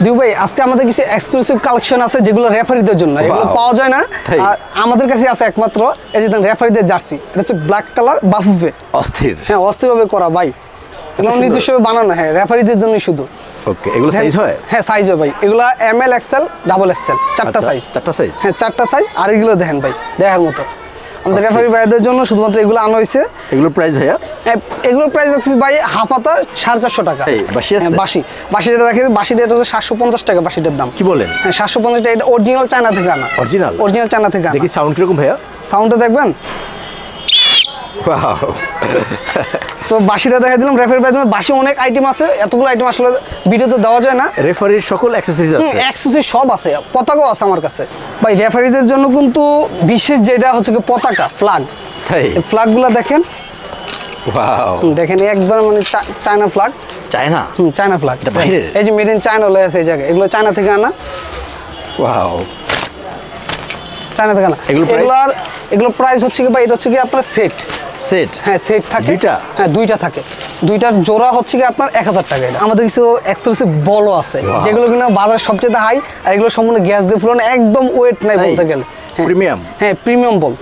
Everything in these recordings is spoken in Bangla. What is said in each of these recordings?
দিউ ভাই আজকে আমাদের কিছু এক্সক্লুসিভ কালেকশন আছে যেগুলো রেফারিদের জন্য, এগুলো পাওয়া যায় না, আমাদের কাছে আছে একমাত্র। এই যে রেফারিদের জার্সি, এটা হচ্ছে ব্ল্যাক কালার বাফুফে, অস্থির, হ্যাঁ অস্থিরভাবে করা ভাই, এগুলো নিজস্ব বানানো, হ্যাঁ রেফারিদের জন্যই শুধু। ওকে, এগুলো সাইজ হয়? হ্যাঁ সাইজ হয় ভাই, এগুলো এমএল এক্সএল ডাবল এক্সএল চারটা সাইজ। হ্যাঁ চারটা সাইজ, আর এগুলো দেখেন ভাই দেখার মতো। আমাদের রেফারি ভাইদের জন্য শুধুমাত্র এগুলো আনা হয়েছে। এগুলোর প্রাইস ভাইয়া? হ্যাঁ এগুলোর প্রাইস রাখছি ভাই হাফাতা 450 টাকা। বাসিটা দেখে, বাসিটা এটা হচ্ছে 750 টাকা বাসিটার দাম। কি বলেন? হ্যাঁ 750 টাকা, এটা অরিজিনাল চায়না থেকে আনা। অরিজিনাল চায়না থেকে আনা। দেখি সাউন্ড কিরকম ভাইয়া? সাউন্ডটা দেখবেন। ওয়াও, তো বাসিটা দেখা দিলাম রেফারি ভাইদের। বাসি অনেক আইটেম আছে, এতগুলো আইটেম আসলে ভিডিওতে দেওয়া যায় না। রেফারির সকল অ্যাকসেসরিজ আছে? অ্যাকসেসরিজ সব আছে, পতাকাও আছে আমার কাছে ভাই। রেফারিদের জন্য কিন্তু বিশেষ যেটা হচ্ছে কি পতাকা, ফ্ল্যাগ। তাই ফ্ল্যাগগুলো দেখেন, ওয়াও দেখেন একদম মানে China flag. China? China flag, এটা বাইরের? এই যে মেড ইন চায়না লেখা আছে এই জায়গায়, এগুলো চায়না থেকে আনা। ওয়াও, চায়না থেকে আনা। এগুলো প্রাইস হচ্ছে কি ভাই, এটা হচ্ছে কি আপনার সেট। হ্যাঁ সেট থাকে দুইটা। হ্যাঁ দুইটা থাকে, দুইটার জোড়া হচ্ছে কি আপনার 1000 টাকা। এটা আমাদের কিছু এক্সক্লুসিভ বলও আছে যেগুলো কিনা বাজার সবচেয়ে হাই, আর এগুলো সম্পূর্ণ গ্যাস দিয়ে ফুলানো, একদম ওয়েট নাই বলতে গেলে। প্রিমিয়াম? হ্যাঁ প্রিমিয়াম বল,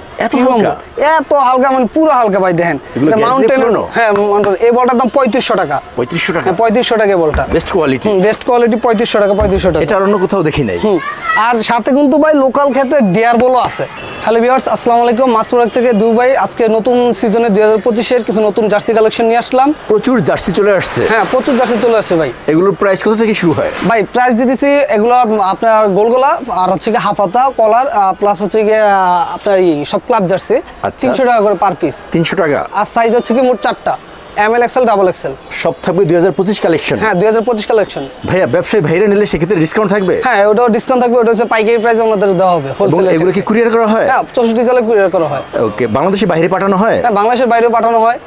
এত হালকা মানে পুরো হালকা ভাই। দেখেন মাউন্টেন, হ্যাঁ মাউন্টেন। এই বলটার দাম 3500 টাকা। 3500 টাকা? 3500 টাকা বলটা, বেস্ট কোয়ালিটি। 3500 টাকা, 3500 টাকা। এটা অন্য কোথাও দেখি নাই। আর সাথে কিন্তু ভাই লোকাল ক্ষেত্রে ডিয়ার বলও আছে। হ্যালো ভিউয়ার্স, আসসালামু আলাইকুম। মাছ প্রোডাক্ট থেকে দুই ভাই আজকে নতুন সিজনে 2025 এর কিছু নতুন জার্সি কালেকশন নিয়ে আসলাম। প্রচুর জার্সি চলে আসছে। হ্যাঁ প্রচুর জার্সি চলে আসছে ভাই। এগুলোর প্রাইস কত থেকে শুরু হয় ভাই? প্রাইস দিতেছি এগুলো আপনার গোলগোলা, আর হচ্ছে কি হাফাতা কলার, প্লাস হচ্ছে কি আপনার সব ক্লাব জার্সি 300 টাকা করে পার পিস। 300 টাকা। আর সাইজ হচ্ছে কি মোট 4টা, এমএল এক্সএল ডাবল এক্সএল। সব থাকবে 2025 কালেকশন? হ্যাঁ 2025 কালেকশন। ভাইয়া ব্যবসায়ী ভাইরা নিলে সেক্ষেত্রে ডিসকাউন্ট থাকবে? হ্যাঁ ওটাও ডিসকাউন্ট থাকবে, ওটা হচ্ছে পাইকারি প্রাইস আমাদের দেওয়া হবে হোলসেল। এগুলো কি কুরিয়ার করা হয়? হ্যাঁ 64 জেলায় কুরিয়ার করা হয়। ওকে, বাংলাদেশের বাইরে পাঠানো হয়? হ্যাঁ বাংলাদেশের বাইরেও পাঠানো হয়।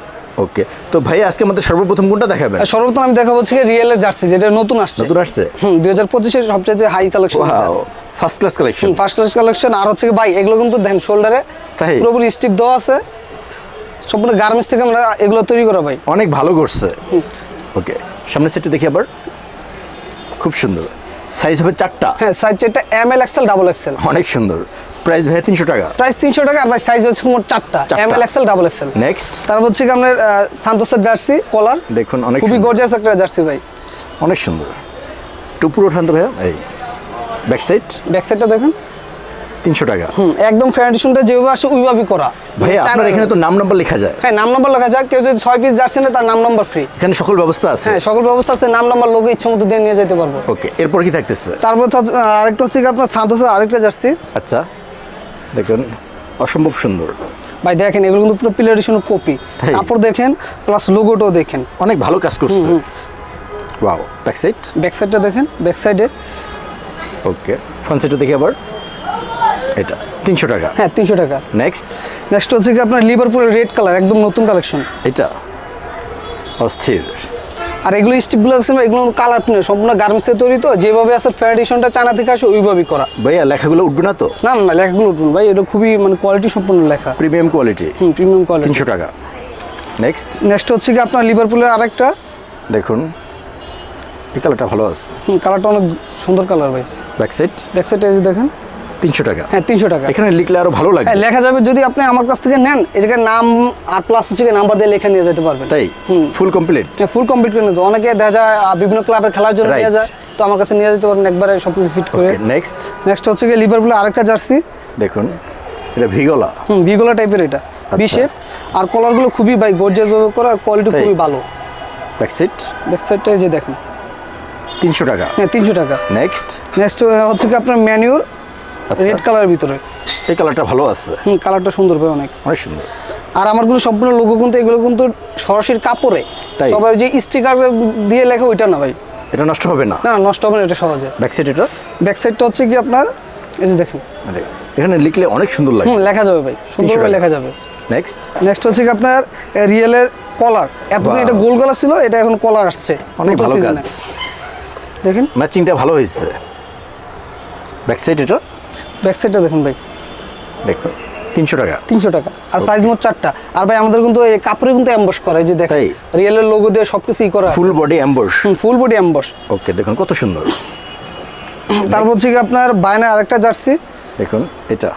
ওকে, তো ভাই আজকে আমাদের সর্বপ্রথম কোনটা দেখাবেন? সর্বপ্রথম আমি দেখাবো হচ্ছে রিয়েলের জার্সি, যেটা নতুন আসছে। 2025 এর সবচেয়ে high collection. Wow, first class collection. First class collection. আর হচ্ছে ভাই এগুলো কিন্তু দেন শোল্ডারে পুরোপুরি স্টিপ দেওয়া আছে, সম্পূর্ণ গার্মেন্টস থেকে আমরা এগুলো তৈরি করা ভাই। অনেক ভালো করছে। ওকে, সামনের সেটটা দেখি আবার, খুব সুন্দর। সাইজ হবে 4টা? হ্যাঁ সাইজ 4টা, এমএল এক্সএল ডাবল এক্সএল। অনেক সুন্দর। প্রাইস ভাই 300 টাকা? প্রাইস 300 টাকা। আর ভাই সাইজ হচ্ছে মোট 4টা, ML XL double XL. Next, তারপর হচ্ছে কি আপনার সান্তোসের জার্সি কলার। দেখুন অনেক খুবই গর্জিয়াস একটা জার্সি ভাই, অনেক সুন্দর। টুপুর ওঠান তো ভাইয়া। এই ব্যাক সাইডটা দেখুন, 300 টাকা। একদম ফ্যান্ডিশনটা যেভাবে আসে ওইভাবেই করা। ভাইয়া আপনার এখানে তো নাম নাম্বার লেখা যায়? হ্যাঁ নাম নাম্বার লেখা যায়, কেউ যদি 6 পিস জার্সি নেয় তার নাম নাম্বার ফ্রি। এখানে সকল ব্যবস্থা আছে? হ্যাঁ সকল ব্যবস্থা আছে, নাম নাম্বার লোগো ইচ্ছা মতো দিয়ে নিয়ে যেতে পারবো। ওকে, এরপর কি থাকতেছে? তারপর আরেকটা হচ্ছে আপনার সান্তোসের আরেকটা জার্সি। আচ্ছা, দেখুন অসম্ভব সুন্দর ভাই। দেখেন এগুলো কিন্তু পুরো প্লেডিশনের কপি, কাপড় দেখেন প্লাস লোগোটাও দেখেন, অনেক ভালো কাজ করছে। ওয়াও, ব্যাক সাইডটা দেখেন, ব্যাক সাইডে। ওকে, ফ্রন্ট সাইডটা দেখি আবার। এটা 300 টাকা? হ্যাঁ 300 টাকা। নেক্সট হচ্ছে কি আপনার লিভারপুলের রেড কালার, একদম নতুন কালেকশন। এটা অস্থির। আর এগুলো স্টিপগুলো দেখছেন, এগুলো কালার প্রিন্ট, সম্পূর্ণ গার্মেন্টসে তৈরি, তো যেভাবে আছে ফ্যাডিশনটা চায়না থেকে আসে ওইভাবেই করা। ভাইয়া লেখাগুলো উঠবে না তো? না না লেখাগুলো উঠবে ভাই, এটা খুবই মানে কোয়ালিটি সম্পূর্ণ লেখা, প্রিমিয়াম কোয়ালিটি। Premium quality. 300 টাকা। নেক্সট হচ্ছে কি আপনার লিভারপুলের আরেকটা, দেখুন এই কালারটা ভালো আছে। কালারটা অনেক সুন্দর কালার ভাই। ব্যাক সাইডে এই দেখেন, 300 টাকা। হ্যাঁ 300 টাকা। এখানে লিখলে আরো ভালো লাগে। হ্যাঁ লেখা যাবে, যদি আপনি আমার কাছ থেকে নেন এই জায়গায় নাম আর প্লাস হচ্ছে নাম্বার দিয়ে লিখে নিয়ে যেতে পারবেন। তাই ফুল কমপ্লিট? হ্যাঁ ফুল কমপ্লিট করে নিতে। অনেকে দেখা যায় বিভিন্ন ক্লাবের খেলার জন্য নিয়ে যায়, তো আমার কাছে নিয়ে যেতে পারবেন একবারে সবকিছু ফিট করে। নেক্সট হচ্ছে কি লিভারপুলের আরেকটা জার্সি, দেখুন এটা ভিগোলা। ভিগোলা টাইপের, এটা বিশেপ। আর কলারগুলো খুবই ভাই গর্জিয়াস ভাবে করা, আর কোয়ালিটি খুবই ভালো। ব্যাক সাইডটা এই যে দেখেন, 300 টাকা। হ্যাঁ 300 টাকা। নেক্সট হচ্ছে কি আপনার ম্যানিউর রেড কালারের ভিতরে। এই কালারটা ভালো আছে। কালারটা সুন্দর ভাই, অনেক সুন্দর। আর আমারগুলো সম্পূর্ণ লোগো কিন্তু এগুলো কিন্তু সরাসরি কাপড়ে, সবার যে স্টিকার দিয়ে লেখা ওইটা না ভাই। এটা নষ্ট হবে না? না নষ্ট হবে না, এটা সহজে। ব্যাক সাইডটা হচ্ছে কি আপনার এই যে দেখেন, এখানে লিখলে অনেক সুন্দর লাগে। লেখা যাবে ভাই, সুন্দরভাবে লেখা যাবে। নেক্সট হচ্ছে কি আপনার রিয়েলের কলার। এতদিন এটা গোল গলা ছিল, এটা এখন কলার আসছে, অনেক ভালো কাজ। দেখেন ম্যাচিংটা ভালো হয়েছে। ব্যাক সাইডটা দেখুন ভাই, দেখুন 300 টাকা। 300 টাকা। আর সাইজ মোট 4টা। আর ভাই আমাদের কিন্তু এই কাপড়ে কিন্তু এমবস করা, এই যে দেখেন রিয়েলের লোগো দিয়ে সবকিছুই করা, full body emboss. Full body emboss. Okay, দেখুন কত সুন্দর। তারপর হচ্ছে কি আপনার বায়ানের আরেকটা জার্সি দেখুন,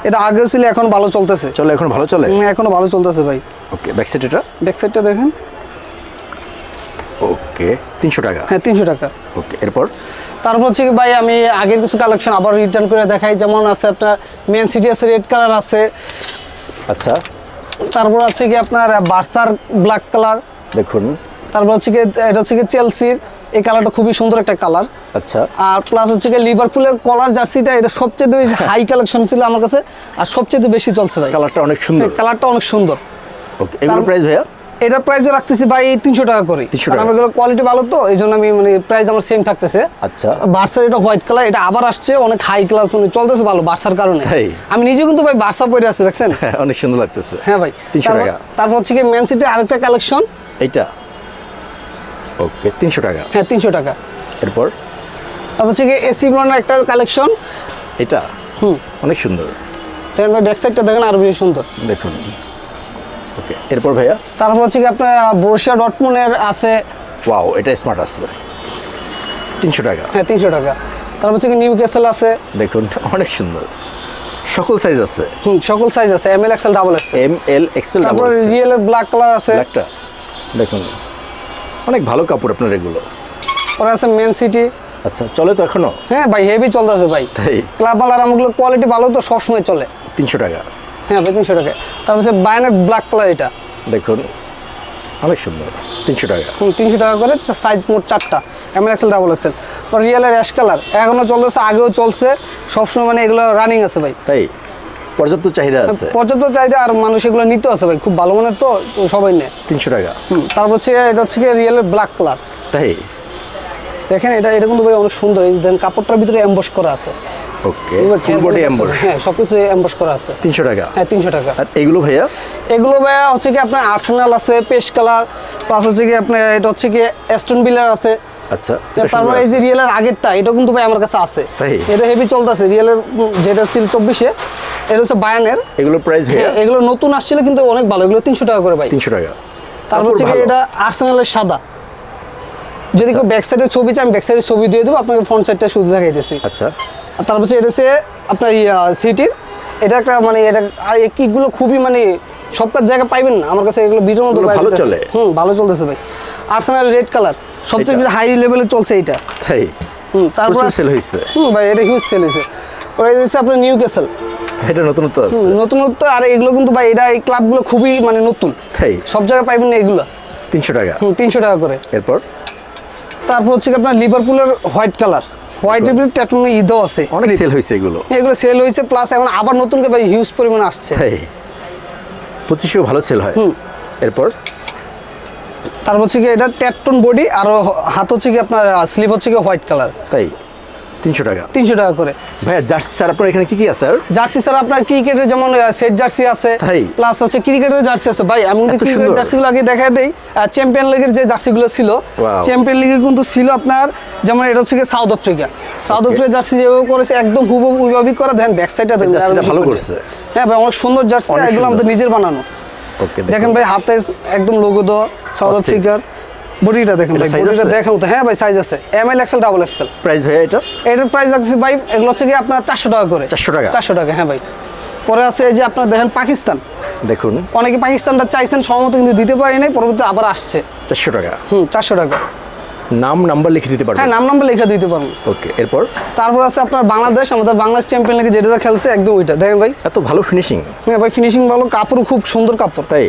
এটা আগেও ছিল, এখন ভালো চলতেছে। চলে এখন ভালো চলে? এখনো ভালো চলতেছে ভাই। ওকে, ব্যাক সাইড এটা? ব্যাক সাইডটা দেখেন। ওকে, 300 টাকা। হ্যাঁ 300 টাকা। ওকে, এরপর? তারপর হচ্ছে কি ভাই আমি আগের কিছু কালেকশন আবার রিটার্ন করে দেখাই। যেমন আছে আপনার মেন সিটি আছে, রেড কালার আছে। আচ্ছা, তারপর আছে কি আপনার বার্সার ব্ল্যাক কালার দেখুন। তারপর হচ্ছে কি এটা হচ্ছে কি চেলসির, এই কালারটা খুবই সুন্দর একটা কালার। আচ্ছা, আর প্লাস হচ্ছে কি লিভারপুলের কলার জার্সিটা, এটা সবচেয়ে হাই কালেকশন ছিল আমার কাছে, আর সবচেয়ে বেশি চলছে ভাই। কালারটা অনেক সুন্দর। কালারটা অনেক সুন্দর। ওকে, এগুলোর প্রাইস ভাইয়া? এটার প্রাইসও রাখতেছি ভাই 300 টাকা করে। কারণ আমার এগুলো কোয়ালিটি ভালো, তো এই জন্য আমি মানে প্রাইস আমার সেম থাকতেছে। আচ্ছা, বার্সার এটা হোয়াইট কালার, এটা আবার আসছে অনেক হাই ক্লাস, মানে চলতেছে ভালো বার্সার কারণে। আমি নিজে কিন্তু ভাই বার্সা পরে আছি, দেখছেন? অনেক সুন্দর লাগতেছে। হ্যাঁ ভাই, 300 টাকা। তারপর হচ্ছে কি ম্যান সিটি আরেকটা কালেকশন, এইটা। ওকে, 300 টাকা। হ্যাঁ 300 টাকা। এরপর? তারপর হচ্ছে কি এসি ব্র্যান্ডের একটা কালেকশন, এটা অনেক সুন্দর। দেখেন ভাই, ব্যাক সাইডটা দেখেন আরো বেশি সুন্দর, দেখুন। ওকে, এরপর ভাইয়া? তারপর হচ্ছে কি আপনার বরুশিয়া ডর্টমুন্ডের আছে। ওয়াও, এটা স্মার্ট আছে, 300 টাকা। হ্যাঁ 300 টাকা। তারপর হচ্ছে কি নিউ ক্যাসেল আছে, দেখুন অনেক সুন্দর, সকল সাইজ আছে। সকল সাইজ আছে, M L XL double XL. M L XL. তারপর রিয়েল এর ব্ল্যাক কালার আছে, ব্ল্যাকটা দেখুন, অনেক ভালো কাপড় আপনার এগুলো। পরে আছে মেন সিটি। আচ্ছা, চলে তো এখনো? হ্যাঁ ভাই, হেভি চলতেছে ভাই। তাই? ক্লাব মালার আমগুলো কোয়ালিটি ভালো, তো সবসময় চলে। 300 টাকা। হ্যাঁ ভাই 300 টাকা। তারপর হচ্ছে বায়ানের ব্ল্যাক কালার, এটা দেখুন অনেক সুন্দর, 300 টাকা। 300 টাকা করে, সাইজ মোট 4টা, M L XL double XL. পর রিয়েলের অ্যাশ কালার এখনো চলতেছে, আগেও চলছে, সবসময় মানে এগুলো রানিং আছে ভাই। তাই? পর্যাপ্ত চাহিদা আছে? পর্যাপ্ত চাহিদা, আর মানুষ এগুলো নিতে আছে ভাই, খুব ভালো মানের, তো সবাই নেয়। 300 টাকা। তারপর হচ্ছে এটা হচ্ছে রিয়েলের ব্ল্যাক কালার। তাই? দেখেন এটা কিন্তু ভাই অনেক সুন্দর, এই দেখেন কাপড়টার ভিতরে এমবস করা আছে। ওকে, ফুল বডি এমবস। হ্যাঁ সবকিছু এমবস করা আছে। 300 টাকা। হ্যাঁ 300 টাকা। আর এগুলো ভাইয়া? এগুলো ভাইয়া হচ্ছে কি আপনার আর্সেনাল আছে, পেস্ট কালার, প্লাস হচ্ছে কি আপনার এটা হচ্ছে কি অ্যাস্টন ভিলার আছে। আচ্ছা, তারপর এই যে রিয়েলের আগেরটা, এটা কিন্তু ভাই আমার কাছে আছে, তাই? এটা হেভি চলতেছে, রিয়েলের যেটা ছিল 24-এ, এটা হচ্ছে বায়ানের। এগুলোর প্রাইস ভাইয়া? এগুলো নতুন আসছিল কিন্তু অনেক ভালো, এগুলো 300 টাকা করে ভাই। 300 টাকা। তারপর হচ্ছে কি এটা আর্সেনালের সাদা, যদি কেউ ব্যাক সাইডের ছবি চাই আমি ব্যাক সাইডের ছবি দিয়ে দেবো, আপনাকে ফ্রন্ট সাইডটা শুধু দেখাইতেছি। আচ্ছা, আর তারপর হচ্ছে এটা হচ্ছে আপনার সিটির, এটা একটা মানে এটা এই কিটগুলো খুবই মানে সব কাজ জায়গায় পাইবেন না, আমার কাছে এগুলো বিটের মতো ভালো চলে। ভালো চলতেছে ভাই। আর্সেনাল রেড কালার সবচেয়ে বেশি হাই লেভেলে চলছে এটা। তাই? তারপর সেল হইছে। ভাই এটা হিউজ সেল হইছে। পরে হচ্ছে আপনার নিউ ক্যাসেল, এটা নতুনত্ব আছে। নতুনত্ব, আর এগুলো কিন্তু ভাই এটা এই ক্লাবগুলো খুবই মানে নতুন, তাই? সব জায়গায় পাইবেন না এগুলো। 300 টাকা। 300 টাকা করে। এরপর? তারপর হচ্ছে আপনার লিভারপুলের হোয়াইট কালার, হোয়াইটের ভিতরে ট্যাটুনো ঈদও আছে, অনেক সেল হইছে এগুলো। এগুলো সেল হয়েছে, প্লাস এখন আবার নতুন করে ভাই হিউজ পরিমাণে আসছে। তাই? 2500 ভালো সেল হয়। এরপর? তারপর হচ্ছে কি এটা ট্যাটন বডি, আর হাত হচ্ছে কি আপনার স্লিভ হচ্ছে কি হোয়াইট কালার। তাই? 300 টাকা। 300 টাকা করে। ভাইয়া জার্সি স্যার আপনার এখানে কি কি আছে? জার্সি স্যার আপনার ক্রিকেটের যেমন সেট জার্সি আছে, প্লাস হচ্ছে ক্রিকেটের জার্সি আছে ভাই। আমি কিন্তু ক্রিকেটের জার্সিগুলো আগে দেখা দেই। চ্যাম্পিয়ন লিগের যে জার্সিগুলো ছিল, চ্যাম্পিয়ন লিগে কিন্তু ছিল আপনার, যেমন এটা হচ্ছে কি south Africa, south Africa jersey যেভাবে করেছে একদম হুবহু ওইভাবেই করা। দেখেন ব্যাক সাইডটা দেখেন, জার্সিটা ভালো করছে। হ্যাঁ ভাই অনেক সুন্দর জার্সি, এগুলো আমাদের নিজের বানানো। ওকে, দেখেন ভাই হাতে একদম লোগো দেওয়া সাউথ আফ্রিকার। বডিটা দেখেন ভাই, বডিটা দেখেন তো। হ্যাঁ ভাই সাইজ আছে, M L XL double XL. Price ভাইয়া এটা? এটার প্রাইস আছে ভাই, এগুলো হচ্ছে কি আপনার 400 টাকা করে। 400 টাকা? 400 টাকা, হ্যাঁ ভাই। পরে আছে এই যে আপনার দেখেন পাকিস্তান, দেখুন অনেকে পাকিস্তানটা চাইছেন সম্ভবত, কিন্তু দিতে পারি নাই, পরবর্তী আবার আসছে। 400 টাকা। 400 টাকা। নাম নাম্বার লিখে দিতে পারবেন? হ্যাঁ নাম নাম্বার লিখে দিতে পারবেন। ওকে, এরপর? তারপর আছে আপনার বাংলাদেশ, আমাদের বাংলাদেশ চ্যাম্পিয়ন লিগে যেটা খেলছে একদম ওইটা দেখেন ভাই, এত ভালো ফিনিশিং। হ্যাঁ ভাই ফিনিশিং ভালো, কাপড় খুব সুন্দর কাপড়। তাই?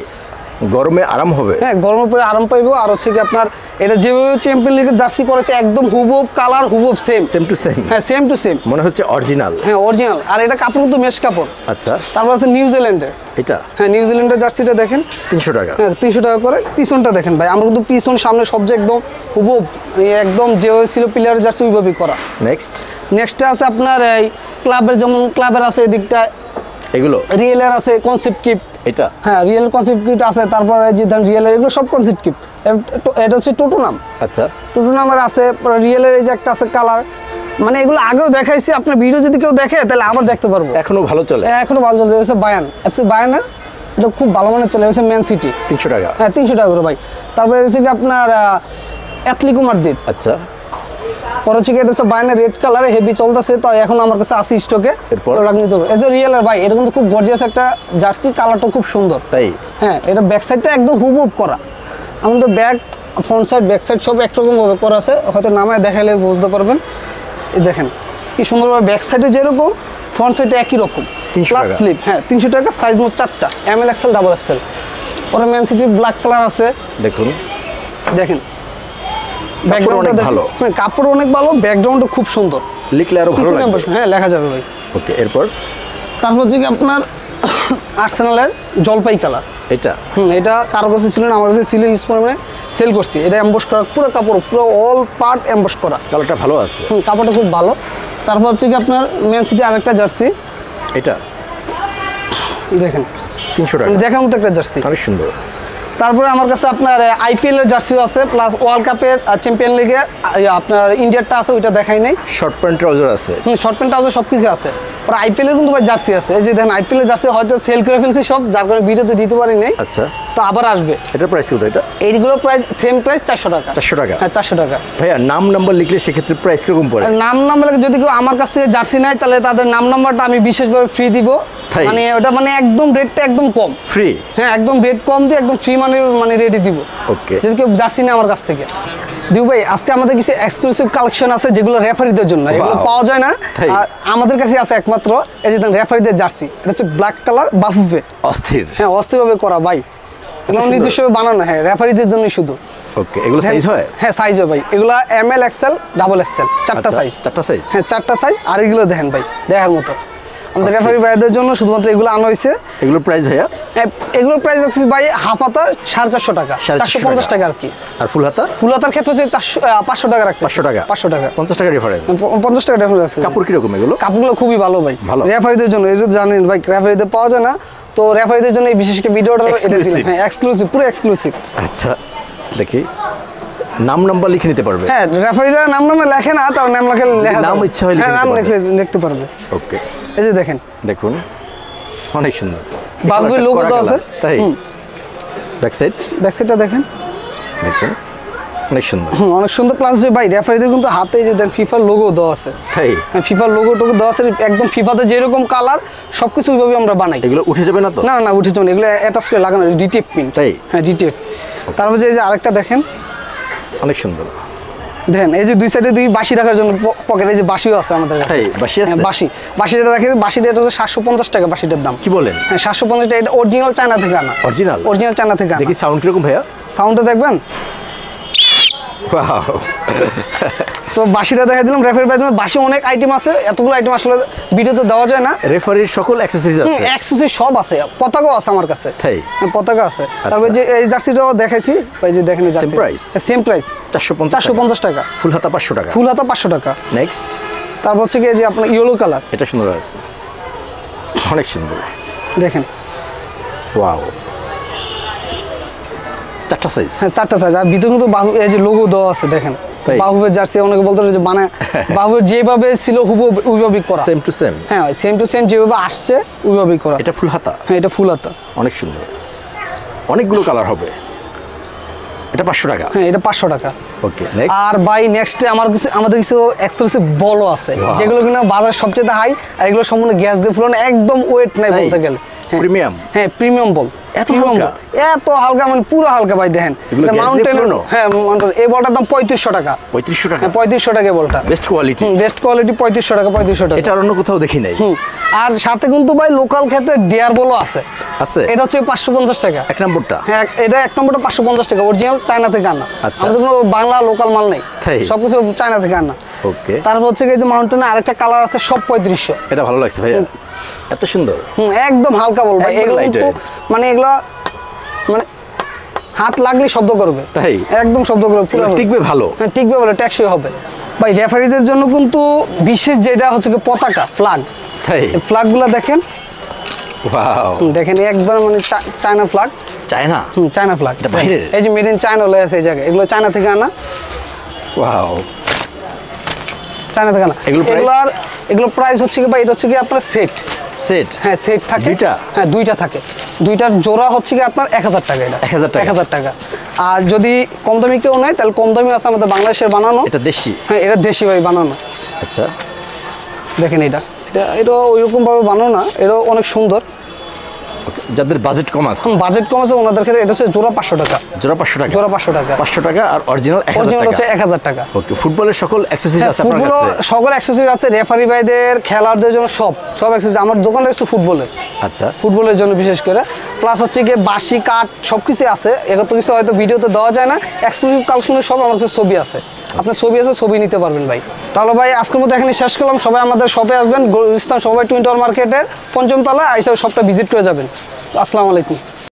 গরমে আরাম হবে? হ্যাঁ গরমের পরে আরাম পাইবো। আর হচ্ছে কি আপনার এটা যেভাবে চ্যাম্পিয়ন লিগের জার্সি করেছে একদম হুবহু কালার, হুবহু সেম টু সেম। হ্যাঁ সেম টু সেম, মনে হচ্ছে অরিজিনাল। হ্যাঁ অরিজিনাল। আর এটা কাপড় কিন্তু মেশ কাপড়। আচ্ছা, তারপর আছে নিউজিল্যান্ডের, এটা? হ্যাঁ নিউজিল্যান্ডের জার্সিটা দেখেন 300 টাকা। হ্যাঁ 300 টাকা করে। পিছনটা দেখেন ভাই, আমরা কিন্তু পিছন সামনে সব যে একদম হুবহু একদম যেভাবে ছিল প্লেয়ারের জার্সি ওইভাবেই করা। নেক্সটটা আছে আপনার এই ক্লাবের, যেমন ক্লাবের আছে এদিকটা, এগুলো রিয়েলের আছে কনসেপ্ট কিট। এটা? হ্যাঁ রিয়েল কনসেপ্ট কিট আছে। তারপর এই যে রিয়েলের এগুলো সব কনসেপ্ট কিট। এটা হচ্ছে টোটো নাম। আচ্ছা, টোটো নামের আছে। রিয়েলের এই যে একটা আছে কালার, মানে এগুলো আগেও দেখাইছি, আপনার ভিডিও যদি কেউ দেখে তাহলে আবার দেখতে পারবো। এখনো ভালো চলে? এখনো ভালো চলে। হচ্ছে বায়ান, এফসি বায়ানের, এটা খুব ভালো মানের চলে। হচ্ছে ম্যান সিটি, 300 টাকা। হ্যাঁ 300 টাকা করে ভাই। তারপরে হচ্ছে কি আপনার অ্যাটলেটিকো মাদ্রিদ। আচ্ছা, পরে হচ্ছে এটা হচ্ছে বাইরে রেড কালারে হেভি চলতেছে, তো এখন আমার কাছে আছে স্টকে। এরপর নিতে হবে এই যে রিয়েলের ভাই, এটা কিন্তু খুব গর্জিয়াস একটা জার্সি, কালারটা খুব সুন্দর। তাই হ্যাঁ, এটা ব্যাক সাইডটা একদম হুবহুব করা। আমাদের back front side back side সব একরকম ভাবে করা আছে, হয়তো নামায় দেখাইলে বুঝতে পারবেন। এই দেখেন কি সুন্দরভাবে ব্যাক সাইডে যেরকম ফ্রন্ট সাইডে একই রকম। প্লাস স্লিপ, হ্যাঁ 300 টাকা, সাইজ মোট 4টা, এমএল এক্সেল ডাবল এক্সেল। পরে ম্যান সিটি ব্ল্যাক কালার আছে, দেখুন দেখেন ব্যাকগ্রাউন্ড অনেক ভালো। হ্যাঁ, কাপড় অনেক ভালো, ব্যাকগ্রাউন্ডও খুব সুন্দর, লিখলে আরো ভালো লাগবে। হ্যাঁ লেখা যাবে ভাই। ওকে, এরপর তারপর হচ্ছে কি আপনার আর্সেনালের জলপাই কালার। এটা এটা কারো কাছে ছিল না, আমার কাছে ছিল, ইউজ করে মানে সেল করছি। এটা এমবস করা, পুরো কাপড় পুরো অল পার্ট এমবস করা, কালারটা ভালো আছে। কাপড়টা খুব ভালো। তারপর হচ্ছে কি আপনার ম্যান সিটি আরেকটা জার্সি, এটা দেখেন 300 টাকা, দেখার মতো একটা জার্সি, অনেক সুন্দর। তারপরে আমার কাছে আপনার আইপিএল এর জার্সিও আছে, প্লাস ওয়ার্ল্ড কাপের চ্যাম্পিয়ন লিগে আপনার ইন্ডিয়ারটা আছে, ওইটা দেখাই নাই। শর্ট প্যান্ট ট্রাউজার আছে, শর্ট প্যান্ট ট্রাউজার সব কিছু আছে। পরে আইপিএল এর কিন্তু ভাই জার্সি আছে, এই যে দেখেন আইপিএল এর জার্সি হয়তো সেল করে ফেলছি সব, যার কারণে ভিডিওতে দিতে পারি নাই। আচ্ছা, তো আবার আসবে। এটার প্রাইস কত? এটা এইগুলোর প্রাইস সেম প্রাইস 400 টাকা। 400 টাকা? হ্যাঁ 400 টাকা। ভাইয়া নাম নাম্বার লিখলে সেক্ষেত্রে প্রাইস কিরকম পড়ে? নাম নাম্বার যদি কেউ আমার কাছ থেকে জার্সি নেয়, তাহলে তাদের নাম নাম্বারটা আমি বিশেষভাবে ফ্রি দিব। মানে ওটা মানে একদম রেটটা একদম কম, ফ্রি। হ্যাঁ একদম রেট কম দিয়ে একদম ফ্রি মানে রেডি দিব। ওকে, যদি কেউ জার্সি নেয় আমার কাছ থেকে। দিউ ভাই, আজকে আমাদের কিছু এক্সক্লুসিভ কালেকশন আছে যেগুলো রেফারিদের জন্য, এগুলো পাওয়া যায় না, আমাদের কাছে আছে একমাত্র। এই যে রেফারিদের জার্সি, এটা হচ্ছে ব্ল্যাক কালার বাফুফে, অস্থির। হ্যাঁ অস্থিরভাবে করা ভাই, এগুলো নিজস্বভাবে বানানো, হ্যাঁ রেফারিদের জন্য শুধু। ওকে, এগুলো সাইজ হয়? হ্যাঁ সাইজ হয় ভাই, এগুলো এমএল এক্সেল ডাবল এক্সেল, 4টা সাইজ। 4টা সাইজ? হ্যাঁ 4টা সাইজ। আর এগুলো দেখেন ভাই, দেখার মতো। আমাদের রেফারি ভাইদের জন্য শুধুমাত্র এগুলো আনা হয়েছে। এগুলোর প্রাইস ভাইয়া? হ্যাঁ, এগুলোর প্রাইস আছে ভাই হাফ হাতা 450 টাকা, 450 টাকা আর কি। আর ফুল হাতা? ফুল হাতার ক্ষেত্রে হচ্ছে 500 টাকা রাখতে। 500 টাকা? 500 টাকা, 50 টাকা ডিফারেন্স। 50 টাকা ডিফারেন্স আছে। কাপড় কিরকম এগুলো? কাপড়গুলো খুবই ভালো ভাই, ভালো রেফারিদের জন্য। এটা জানেন ভাই রেফারিদের পাওয়া যায় না, তো রেফারিদের জন্য এই বিশেষ করে ভিডিওটা এটা দিলাম। হ্যাঁ এক্সক্লুসিভ, পুরো এক্সক্লুসিভ। আচ্ছা, দেখি নাম নাম্বার লিখে নিতে পারবে? হ্যাঁ, রেফারিরা নাম নামে লেখে না, তার নাম লেখে নাম ইচ্ছা হয় নাম লিখতে পারবে। ওকে, এই যে দেখেন, দেখুন অনেক সুন্দর। বাফুফের লোগো দেওয়া আছে। তাই ব্যাক সাইড? ব্যাক সাইডটা দেখেন, দেখুন অনেক সুন্দর। অনেক সুন্দর। প্লাস যে ভাই রেফারিদের কিন্তু হাতে যে দেন ফিফার লোগো দেওয়া আছে। তাই? হ্যাঁ, ফিফার লোগোটুকু দেওয়া আছে, একদম ফিফাতে যেরকম কালার সবকিছু ওইভাবে আমরা বানাই। এগুলো উঠে যাবে না তো? না না, উঠে যাবে না, এগুলো অ্যাটাচ করে লাগানো, ডিটেপ পিন। তাই? হ্যাঁ ডিটেপ। তারপর যে আরেকটা দেখেন, অনেক সুন্দর। দেখেন এই যে দুই সাইডে দুই বাঁশি রাখার জন্য পকেট, এই যে বাঁশিও আছে আমাদের কাছে। তাই? বাঁশি আছে? হ্যাঁ বাঁশি, বাঁশিটা দেখেন, বাঁশিটা এটা হচ্ছে 750 টাকা বাঁশিটার দাম। কি বলেন? হ্যাঁ 750 টাকা, এটা অরিজিনাল চায়না থেকে আনা। অরিজিনাল? অরিজিনাল চায়না থেকে আনা। দেখি সাউন্ড কিরকম ভাইয়া? সাউন্ডটা দেখবেন। ওয়াও, তো বাঁশিটা দেখা দিলাম। রেফারি ভাই বাঁশি অনেক আইটেম আছে, এতগুলো আইটেম আসলে ভিডিওতে দেওয়া যায় না। রেফারির সকল অ্যাকসেসরিজ আছে? অ্যাকসেসরিজ সব আছে, পতাকাও আছে আমার কাছে। তাই? পতাকা আছে। তারপর যে এই জার্সিটাও দেখাইছি, এই যে দেখেন jersey. Same price? Same price 450 টাকা। ফুল হাতা 500 টাকা? ফুল হাতা 500 টাকা। নেক্সট, তারপর হচ্ছে কি যে আপনার ইয়েলো কালার, এটা সুন্দর আছে, অনেক সুন্দর। দেখেন ওয়াও, 4টা সাইজ? হ্যাঁ 4টা সাইজ। আর ভিতরে কিন্তু এই যে লোগো দেওয়া আছে, দেখেন বাহুবের জার্সি। অনেকে বলতো যে মানে বাহুবের যেভাবে ছিল হুবহু ওইভাবেই করা, সেম টু সেম। হ্যাঁ সেম টু সেম যেভাবে আসছে ওইভাবেই করা। এটা ফুল হাতা? হ্যাঁ এটা ফুল হাতা, অনেক সুন্দর, অনেকগুলো কালার হবে। এটা 500 টাকা? হ্যাঁ এটা 500 টাকা। ওকে, নেক্সট। আর বাই নেক্সটে আমাদের কিছু এক্সক্লুসিভ বলও আছে, যেগুলো কিনা বাজারে সবচেয়ে হাই, আর এগুলো সম্পূর্ণ গ্যাস দিয়ে ফুলানো, একদম ওয়েট নাই বলতে গেলে। প্রিমিয়াম? হ্যাঁ প্রিমিয়াম বল। এত হালকা? এত হালকা, মানে পুরো হালকা ভাই। দেখেন মাউন্টেন, হ্যাঁ এই বলটার দাম 3500 টাকা। 3500 টাকা? হ্যাঁ 3500 টাকা বলটা, বেস্ট কোয়ালিটি। বেস্ট কোয়ালিটি 3500 টাকা। 3500 টাকা, এটা আর অন্য কোথাও দেখি নাই। আর সাথে কিন্তু ভাই লোকাল ক্ষেত্রে ডিয়ার বলও আছে। আছে? এটা হচ্ছে 550 টাকা এক নম্বরটা? হ্যাঁ এটা এক নম্বরটা 550 টাকা, অরিজিনাল চায়না থেকে আনা। আমাদের কোনো বাংলা লোকাল মাল নেই, সবকিছু চায়না থেকে আনা। ওকে, তারপর হচ্ছে এই যে মাউন্টেনে আরেকটা কালার আছে, সব 3500। এটা ভালো লাগছে ভাইয়া, এত সুন্দর। একদম হালকা বল ভাই, এগুলো কিন্তু মানে এগুলো মানে হাত লাগলে শব্দ করবে। তাই? একদম শব্দ করবে, পুরো টিকবে ভালো। হ্যাঁ টিকবে বলে, টেকসই হবে ভাই। রেফারিদের জন্য কিন্তু বিশেষ যেটা হচ্ছে কি পতাকা, ফ্ল্যাগ। তাই? ফ্ল্যাগগুলো দেখেন, ওয়াও, দেখেন একবার মানে China flag. China? China flag, এটা বাইরের? এই যে মেড ইন চায়না লেখা আছে এই জায়গায়, এগুলো চায়না থেকে আনা। ওয়াও, চায়না থেকে না। এগুলো প্রাইস হচ্ছে কি ভাই, এটা হচ্ছে কি আপনার সেট। হ্যাঁ সেট থাকে দুইটা। হ্যাঁ দুইটা থাকে, দুইটার জোড়া হচ্ছে কি আপনার 1000 টাকা। এটা 1000 টাকা। আর যদি কম দামি কেউ নেয় তাহলে কম দামি আছে আমাদের বাংলাদেশের বানানো। এটা দেশি? হ্যাঁ এটা দেশি ভাই বানানো। আচ্ছা দেখেন এটা ওইরকম ভাবে বানানো না, এটা অনেক সুন্দর। যাদের বাজেট কম আছে, ওনাদের ক্ষেত্রে এটা হচ্ছে জোড়া 500 টাকা। জোড়া 500 টাকা? জোড়া 500 টাকা। 500 টাকা আর অরিজিনাল 1000 টাকা? হচ্ছে 1000 টাকা। ওকে, ফুটবলের সকল অ্যাকসেসরিজ আছে আপনার কাছে? সকল অ্যাকসেসরিজ আছে, রেফারি ভাইদের, খেলোয়াড়দের জন্য সব অ্যাকসেসরিজ আমার দোকানে আছে ফুটবলের। আচ্ছা, ফুটবলের জন্য বিশেষ করে। প্লাস হচ্ছে গিয়ে বাঁশি কাঠ সবকিছু আছে, এত কিছু হয়তো ভিডিওতে দেওয়া যায় না। এক্সক্লুসিভ কালেকশনের সব আমার কাছে ছবি আছে, আপনার ছবি আছে, ছবি নিতে পারবেন ভাই। তাহলে ভাই আজকের মতো এখানে শেষ করলাম। সবাই আমাদের শপে আসবেন, গুলিস্তান সবাই টুইন টাওয়ার মার্কেটের 5ম তলা, এইসব শপটা ভিজিট করে যাবেন। আসসালামু আলাইকুম।